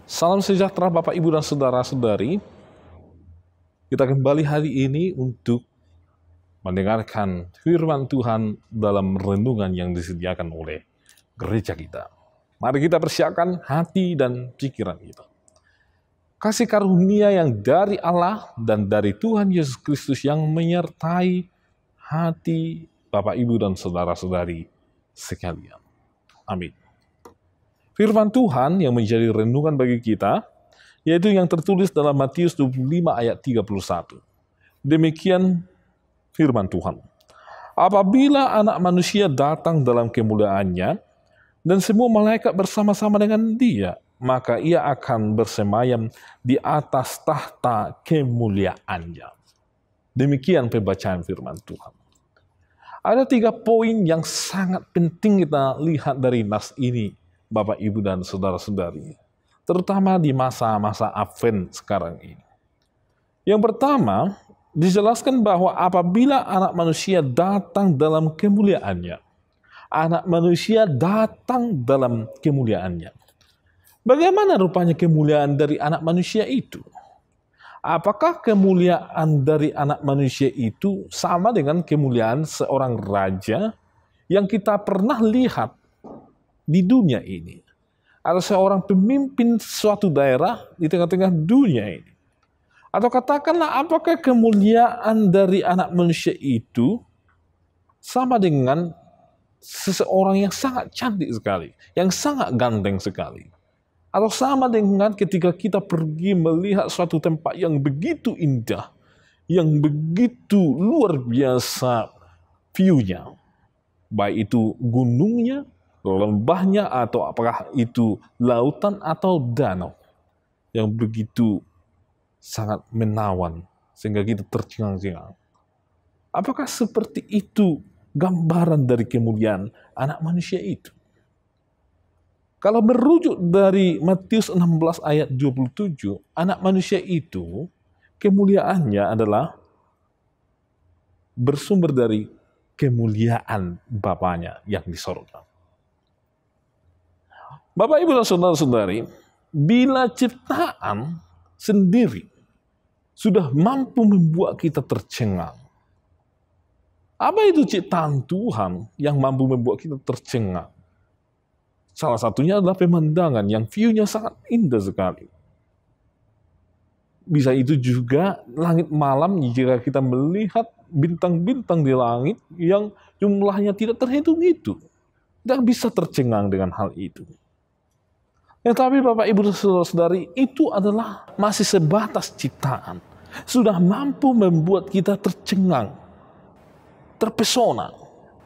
Salam sejahtera Bapak, Ibu, dan Saudara-saudari. Kita kembali hari ini untuk mendengarkan firman Tuhan dalam renungan yang disediakan oleh gereja kita. Mari kita persiapkan hati dan pikiran kita. Kasih karunia yang dari Allah dan dari Tuhan Yesus Kristus yang menyertai hati Bapak, Ibu, dan Saudara-saudari sekalian. Amin. Firman Tuhan yang menjadi renungan bagi kita, yaitu yang tertulis dalam Matius 25 ayat 31. Demikian firman Tuhan. Apabila anak manusia datang dalam kemuliaannya, dan semua malaikat bersama-sama dengan dia, maka ia akan bersemayam di atas tahta kemuliaannya. Demikian pembacaan firman Tuhan. Ada 3 poin yang sangat penting kita lihat dari nas ini, Bapak, Ibu, dan Saudara-saudari, terutama di masa-masa Advent sekarang ini. Yang pertama, dijelaskan bahwa apabila anak manusia datang dalam kemuliaannya, anak manusia datang dalam kemuliaannya. Bagaimana rupanya kemuliaan dari anak manusia itu? Apakah kemuliaan dari anak manusia itu sama dengan kemuliaan seorang raja yang kita pernah lihat di dunia ini? Ada seorang pemimpin suatu daerah di tengah-tengah dunia ini. Atau katakanlah, apakah kemuliaan dari anak manusia itu sama dengan seseorang yang sangat cantik sekali, yang sangat ganteng sekali? Atau sama dengan ketika kita pergi melihat suatu tempat yang begitu indah, yang begitu luar biasa view-nya, baik itu gunungnya, lembahnya, atau apakah itu lautan atau danau yang begitu sangat menawan sehingga kita tercengang-cengang. Apakah seperti itu gambaran dari kemuliaan anak manusia itu? Kalau merujuk dari Matius 16 ayat 27, anak manusia itu kemuliaannya adalah bersumber dari kemuliaan Bapanya yang di sorga. Bapak, Ibu, dan Saudara-saudari, bila ciptaan sendiri sudah mampu membuat kita tercengang, apa itu ciptaan Tuhan yang mampu membuat kita tercengang? Salah satunya adalah pemandangan yang view-nya sangat indah sekali. Bisa itu juga langit malam jika kita melihat bintang-bintang di langit yang jumlahnya tidak terhitung itu. Tidak bisa tercengang dengan hal itu. Tetapi Bapak, Ibu, dan Saudara-saudari, itu adalah masih sebatas ciptaan. Sudah mampu membuat kita tercengang, terpesona.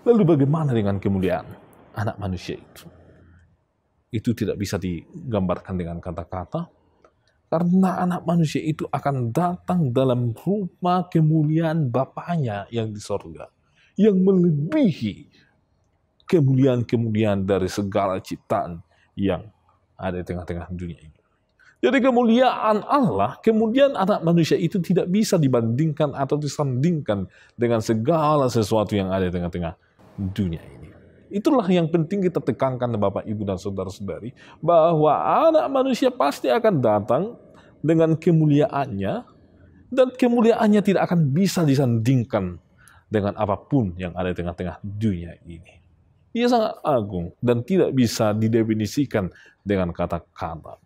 Lalu bagaimana dengan kemuliaan anak manusia itu? Itu tidak bisa digambarkan dengan kata-kata, karena anak manusia itu akan datang dalam rupa kemuliaan Bapanya yang di sorga, yang melebihi kemuliaan-kemuliaan dari segala ciptaan yang ada di tengah-tengah dunia ini. Jadi kemuliaan Allah, kemuliaan anak manusia itu tidak bisa dibandingkan atau disandingkan dengan segala sesuatu yang ada di tengah-tengah dunia ini. Itulah yang penting kita tekankan, Bapak, Ibu, dan Saudara-saudari, bahwa anak manusia pasti akan datang dengan kemuliaannya, dan kemuliaannya tidak akan bisa disandingkan dengan apapun yang ada di tengah-tengah dunia ini. Ia sangat agung dan tidak bisa didefinisikan dengan kata-kata.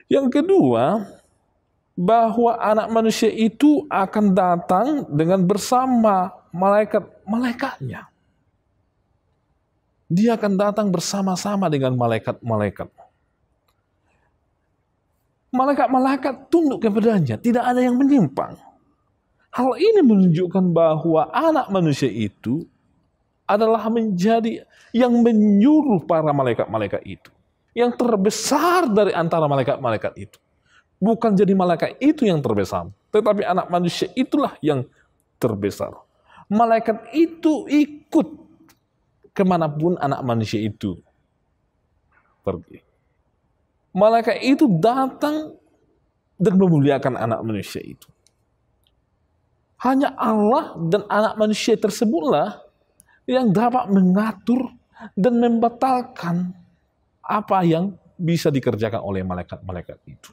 Yang kedua, bahwa anak manusia itu akan datang dengan bersama malaikat-malaikatnya. Dia akan datang bersama-sama dengan malaikat-malaikat. Malaikat-malaikat tunduk kepadanya, tidak ada yang menyimpang. Hal ini menunjukkan bahwa anak manusia itu adalah menjadi yang menyuruh para malaikat-malaikat itu. Yang terbesar dari antara malaikat-malaikat itu. Bukan jadi malaikat itu yang terbesar, tetapi anak manusia itulah yang terbesar. Malaikat itu ikut kemanapun anak manusia itu pergi. Malaikat itu datang dan memuliakan anak manusia itu. Hanya Allah dan anak manusia tersebutlah yang dapat mengatur dan membatalkan apa yang bisa dikerjakan oleh malaikat-malaikat itu.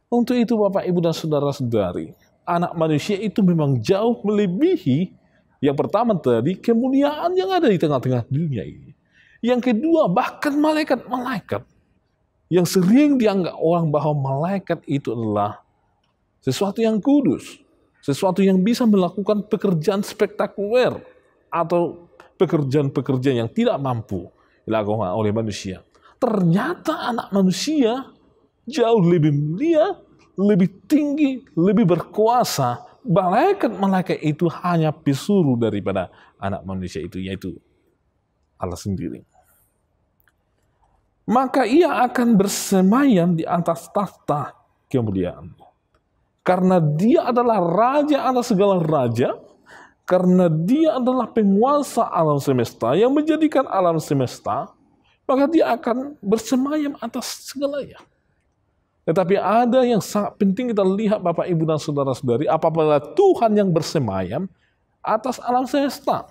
Untuk itu Bapak, Ibu, dan Saudara-saudari, anak manusia itu memang jauh melebihi yang pertama tadi, kemuliaan yang ada di tengah-tengah dunia ini. Yang kedua, bahkan malaikat-malaikat yang sering dianggap orang bahwa malaikat itu adalah sesuatu yang kudus, sesuatu yang bisa melakukan pekerjaan spektakuler atau pekerjaan-pekerjaan yang tidak mampu dilakukan oleh manusia. Ternyata anak manusia jauh lebih mulia, lebih tinggi, lebih berkuasa. Malaikat-malaikat itu hanya pesuruh daripada anak manusia itu, yaitu Allah sendiri. Maka ia akan bersemayam di atas tahta kemuliaan. Karena dia adalah raja atas segala raja, karena dia adalah penguasa alam semesta yang menjadikan alam semesta, maka dia akan bersemayam atas segalanya. Tetapi ada yang sangat penting kita lihat Bapak, Ibu, dan Saudara-saudari, apabila Tuhan yang bersemayam atas alam semesta.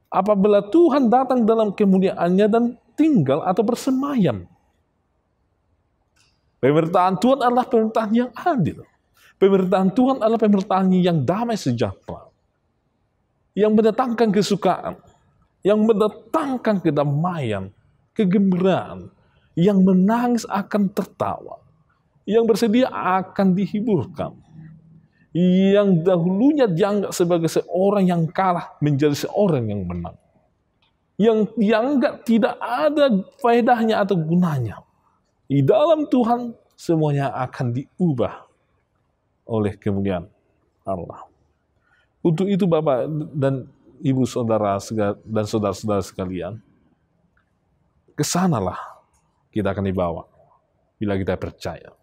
Apabila Tuhan datang dalam kemuliaannya dan tinggal atau bersemayam. Pemerintahan Tuhan adalah pemerintahan yang adil. Pemerintahan Tuhan adalah pemerintahan yang damai sejahtera. Yang mendatangkan kesukaan. Yang mendatangkan kedamaian, kegembiraan. Yang menangis akan tertawa. Yang bersedia akan dihiburkan. Yang dahulunya dianggap sebagai seorang yang kalah menjadi seorang yang menang. Yang dianggap tidak ada faedahnya atau gunanya. Di dalam Tuhan semuanya akan diubah oleh kemuliaan Allah. Untuk itu Bapak dan Ibu Saudara dan saudara-saudara sekalian, kesanalah kita akan dibawa bila kita percaya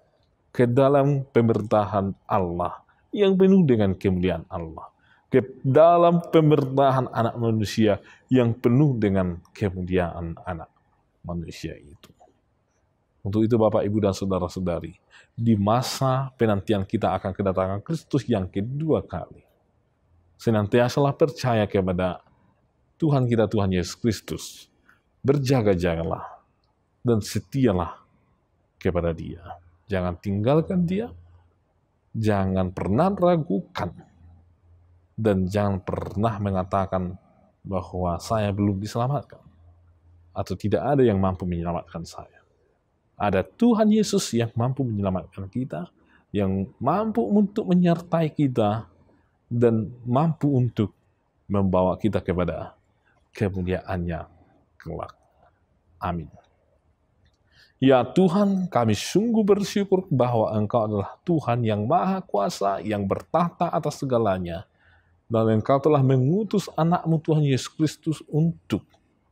ke dalam pemerintahan Allah yang penuh dengan kemuliaan Allah, ke dalam pemerintahan anak manusia yang penuh dengan kemuliaan anak manusia itu. Untuk itu Bapak, Ibu, dan Saudara-saudari, di masa penantian kita akan kedatangan Kristus yang kedua kali, senantiasalah percaya kepada Tuhan kita, Tuhan Yesus Kristus. Berjaga-jagalah dan setialah kepada Dia. Jangan tinggalkan Dia, jangan pernah ragukan, dan jangan pernah mengatakan bahwa saya belum diselamatkan, atau tidak ada yang mampu menyelamatkan saya. Ada Tuhan Yesus yang mampu menyelamatkan kita, yang mampu untuk menyertai kita, dan mampu untuk membawa kita kepada kemuliaannya kelak. Amin. Ya Tuhan, kami sungguh bersyukur bahwa Engkau adalah Tuhan yang Maha Kuasa, yang bertahta atas segalanya. Dan Engkau telah mengutus anak-Mu Tuhan Yesus Kristus untuk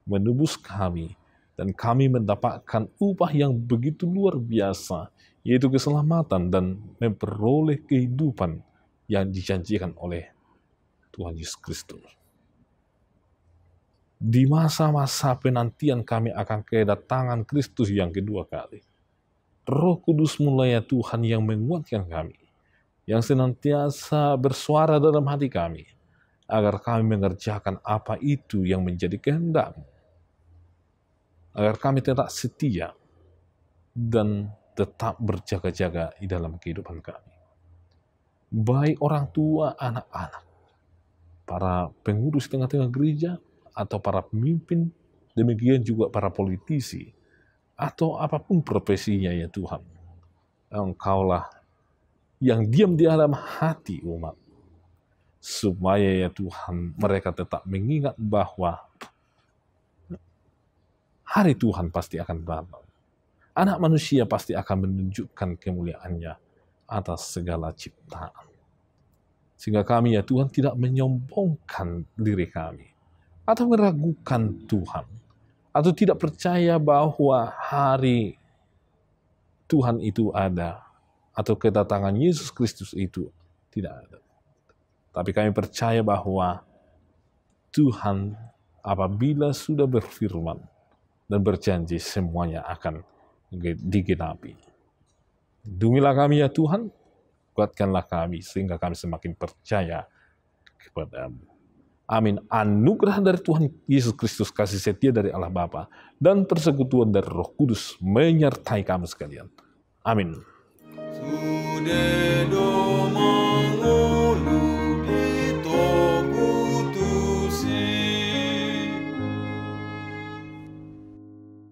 menebus kami. Dan kami mendapatkan upah yang begitu luar biasa, yaitu keselamatan dan memperoleh kehidupan yang dijanjikan oleh Tuhan Yesus Kristus. Di masa-masa penantian kami akan kedatangan Kristus yang kedua kali. Roh Kudus mulai Tuhan yang menguatkan kami, yang senantiasa bersuara dalam hati kami, agar kami mengerjakan apa itu yang menjadi kehendak-Mu, agar kami tetap setia dan tetap berjaga-jaga di dalam kehidupan kami. Baik orang tua, anak-anak, para pengurus tengah-tengah gereja, atau para pemimpin, demikian juga para politisi, atau apapun profesinya ya Tuhan. Engkaulah yang diam di dalam hati umat, supaya ya Tuhan mereka tetap mengingat bahwa hari Tuhan pasti akan datang. Anak manusia pasti akan menunjukkan kemuliaannya atas segala ciptaan. Sehingga kami ya Tuhan tidak menyombongkan diri kami, atau meragukan Tuhan, atau tidak percaya bahwa hari Tuhan itu ada, atau kedatangan Yesus Kristus itu tidak ada. Tapi kami percaya bahwa Tuhan apabila sudah berfirman dan berjanji, semuanya akan digenapi. Lindungilah kami ya Tuhan, kuatkanlah kami sehingga kami semakin percaya kepada-Mu. Amin. Anugerah dari Tuhan Yesus Kristus, kasih setia dari Allah Bapa, dan persekutuan dari Roh Kudus menyertai kamu sekalian. Amin.